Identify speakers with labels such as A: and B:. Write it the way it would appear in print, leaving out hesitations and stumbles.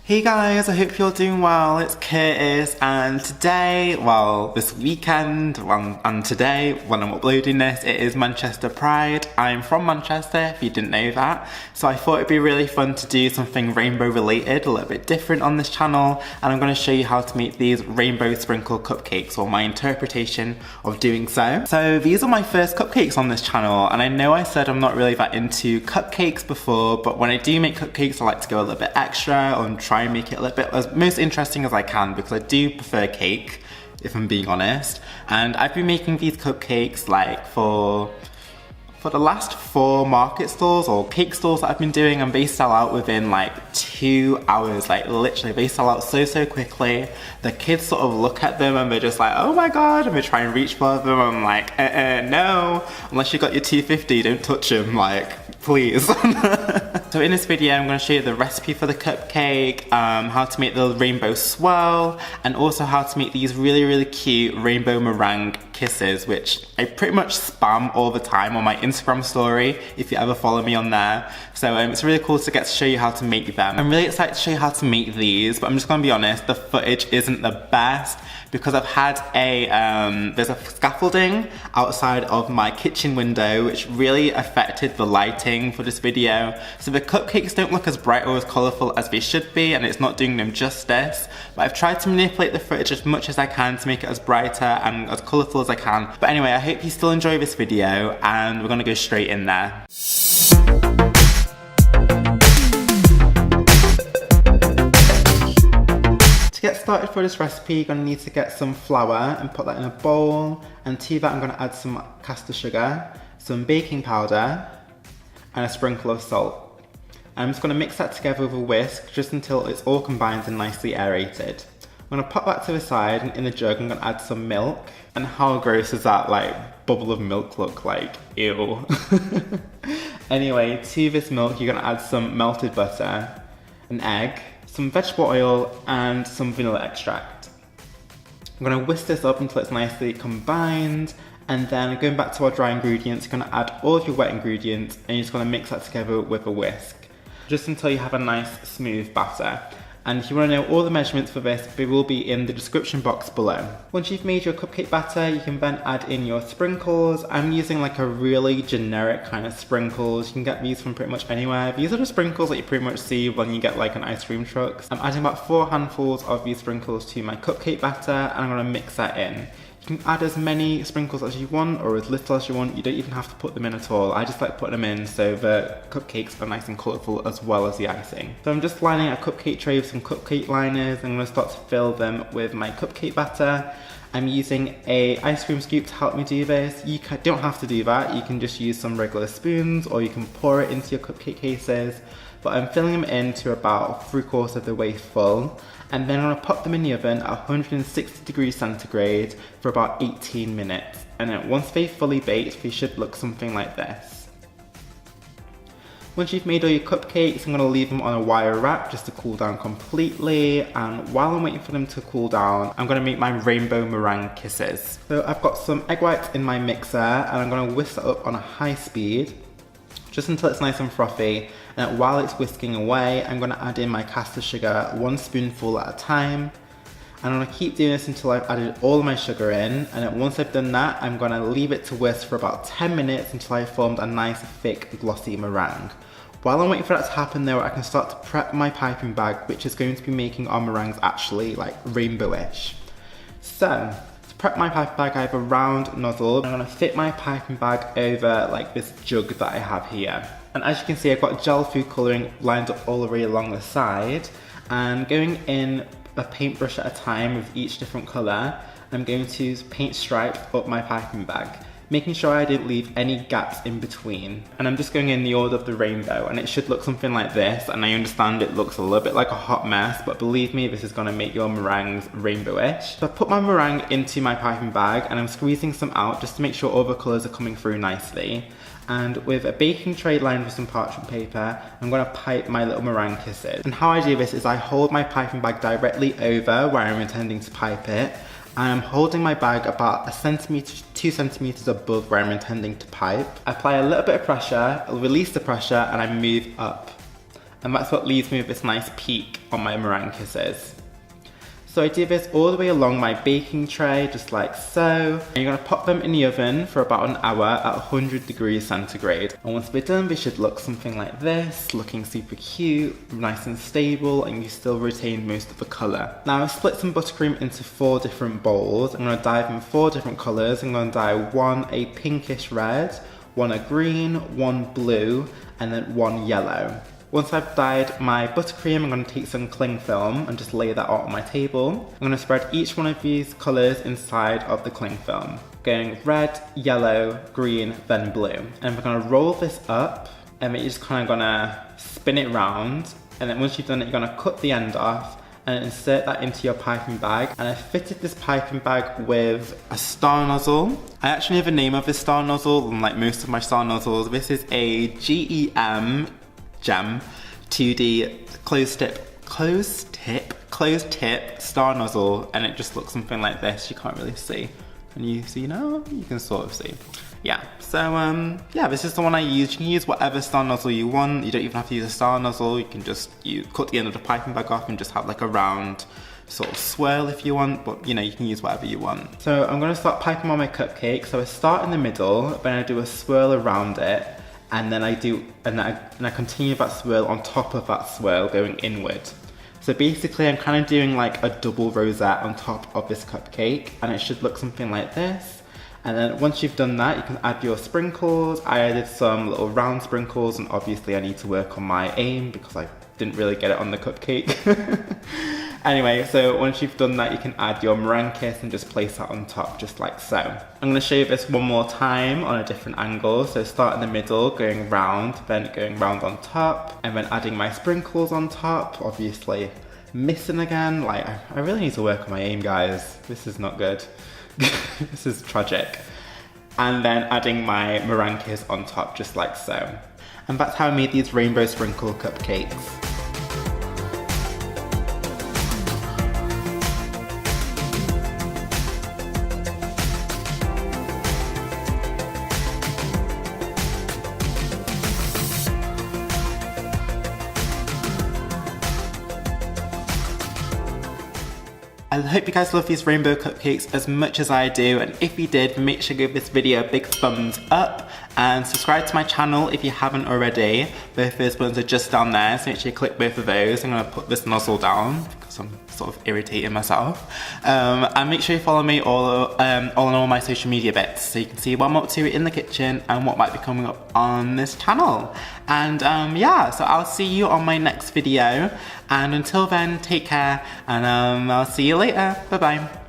A: Hey guys, I hope you're doing well. It's Curtis, and today, well, this weekend, and today, when I'm uploading this, it is Manchester Pride. I'm from Manchester, if you didn't know that, so I thought it'd be really fun to do something rainbow related, a little bit different on this channel, and I'm going to show you how to make these rainbow sprinkle cupcakes, or my interpretation of doing so. So these are my first cupcakes on this channel, and I know I said I'm not really that into cupcakes before, but when I do make cupcakes, I like to go a little bit extra and try and make it a little bit as most interesting as I can, because I do prefer cake, if I'm being honest. And I've been making these cupcakes like for the last 4 market stalls or cake stalls that I've been doing, and they sell out within like 2 hours. Like literally, they sell out so quickly. The kids sort of look at them and they're just like, oh my god, and they try and reach for them. I'm like, no, unless you got your 250, don't touch them, like, please. So in this video, I'm going to show you the recipe for the cupcake, how to make the rainbow swirl, and also how to make these really cute rainbow meringue kisses, which I pretty much spam all the time on my Instagram story, if you ever follow me on there. So it's really cool to get to show you how to make them. I'm really excited to show you how to make these, but I'm just going to be honest, the footage isn't the best, because I've had there's a scaffolding outside of my kitchen window which really affected the lighting for this video. So the cupcakes don't look as bright or as colourful as they should be, and it's not doing them justice. But I've tried to manipulate the footage as much as I can to make it as brighter and as colourful as I can. But anyway, I hope you still enjoy this video, and we're gonna go straight in there. To get started for this recipe, you're going to need to get some flour and put that in a bowl, and to that I'm going to add some caster sugar, some baking powder, and a sprinkle of salt. I'm just going to mix that together with a whisk just until it's all combined and nicely aerated. I'm going to pop that to the side, and in the jug I'm going to add some milk. And how gross does that like bubble of milk look like? Ew. Anyway, to this milk you're going to add some melted butter, an egg, some vegetable oil, and some vanilla extract. I'm going to whisk this up until it's nicely combined, and then going back to our dry ingredients, you're going to add all of your wet ingredients, and you're just going to mix that together with a whisk, just until you have a nice smooth batter. And if you want to know all the measurements for this, they will be in the description box below. Once you've made your cupcake batter, you can then add in your sprinkles. I'm using like a really generic kind of sprinkles. You can get these from pretty much anywhere. These are the sprinkles that you pretty much see when you get like an ice cream truck. I'm adding about 4 handfuls of these sprinkles to my cupcake batter, and I'm going to mix that in. You can add as many sprinkles as you want, or as little as you want. You don't even have to put them in at all. I just like putting them in so the cupcakes are nice and colourful as well as the icing. So I'm just lining a cupcake tray with some cupcake liners. I'm going to start to fill them with my cupcake batter. I'm using a ice cream scoop to help me do this. You don't have to do that. You can just use some regular spoons, or you can pour it into your cupcake cases. But I'm filling them in to about 3/4 of the way full. And then I'm going to pop them in the oven at 160 degrees centigrade for about 18 minutes. And then once they've fully baked, they should look something like this. Once you've made all your cupcakes, I'm going to leave them on a wire wrap just to cool down completely. And while I'm waiting for them to cool down, I'm going to make my rainbow meringue kisses. So I've got some egg whites in my mixer, and I'm going to whisk that up on a high speed, just until it's nice and frothy. And while it's whisking away, I'm going to add in my caster sugar 1 spoonful at a time. And I'm going to keep doing this until I've added all of my sugar in. And then once I've done that, I'm going to leave it to whisk for about 10 minutes until I've formed a nice thick glossy meringue. While I'm waiting for that to happen though, I can start to prep my piping bag, which is going to be making our meringues actually like rainbowish. So, to prep my piping bag, I have a round nozzle. I'm going to fit my piping bag over like this jug that I have here. And as you can see, I've got gel food colouring lined up all the way along the side. And going in a paintbrush at a time with each different colour, I'm going to paint stripes up my piping bag, making sure I didn't leave any gaps in between. And I'm just going in the order of the rainbow, and it should look something like this. And I understand it looks a little bit like a hot mess, but believe me, this is going to make your meringues rainbowish. So I put my meringue into my piping bag, and I'm squeezing some out just to make sure all the colours are coming through nicely. And with a baking tray lined with some parchment paper, I'm going to pipe my little meringue kisses. And how I do this is I hold my piping bag directly over where I'm intending to pipe it, and I'm holding my bag about 1 centimetre to 2 centimetres above where I'm intending to pipe. I apply a little bit of pressure, I'll release the pressure, and I move up. And that's what leaves me with this nice peak on my meringue kisses. So I do this all the way along my baking tray, just like so. And you're gonna pop them in the oven for about an hour at 100 degrees centigrade. And once they're done, they should look something like this, looking super cute, nice and stable, and you still retain most of the color. Now I've split some buttercream into 4 different bowls. I'm gonna dye them 4 different colors. I'm gonna dye one a pinkish red, one a green, one blue, and then one yellow. Once I've dyed my buttercream, I'm going to take some cling film and just lay that out on my table. I'm going to spread each one of these colours inside of the cling film, going red, yellow, green, then blue. And we're going to roll this up, and then you're just kind of going to spin it round. And then once you've done it, you're going to cut the end off and insert that into your piping bag. And I fitted this piping bag with a star nozzle. I actually have a name of this star nozzle, unlike most of my star nozzles. This is a GEM 2D closed tip star nozzle, and it just looks something like this. You can't really see. Can you see now? You can sort of see. Yeah, so yeah, this is the one I use. You can use whatever star nozzle you want. You don't even have to use a star nozzle. You can just cut the end of the piping bag off and just have like a round sort of swirl if you want, but you know, you can use whatever you want. So I'm gonna start piping on my cupcake. So I start in the middle, then I do a swirl around it, and then I continue that swirl on top of that swirl going inward. So basically I'm kind of doing like a double rosette on top of this cupcake, and it should look something like this. And then once you've done that, you can add your sprinkles. I added some little round sprinkles, and obviously I need to work on my aim because I didn't really get it on the cupcake. Anyway, so once you've done that, you can add your meringue kiss and just place that on top, just like so. I'm gonna show you this one more time on a different angle. So start in the middle, going round, then going round on top, and then adding my sprinkles on top, obviously missing again. Like, I really need to work on my aim, guys. This is not good. This is tragic. And then adding my meringue kiss on top, just like so. And that's how I made these rainbow sprinkle cupcakes. I hope you guys love these rainbow cupcakes as much as I do, and if you did, make sure to give this video a big thumbs up and subscribe to my channel if you haven't already. Both those buttons are just down there, so make sure you click both of those. I'm gonna put this nozzle down because I'm sort of irritating myself. And make sure you follow me all on all my social media bits so you can see what I'm up to in the kitchen and what might be coming up on this channel. And yeah, so I'll see you on my next video, and until then, take care, and I'll see you later. Bye bye.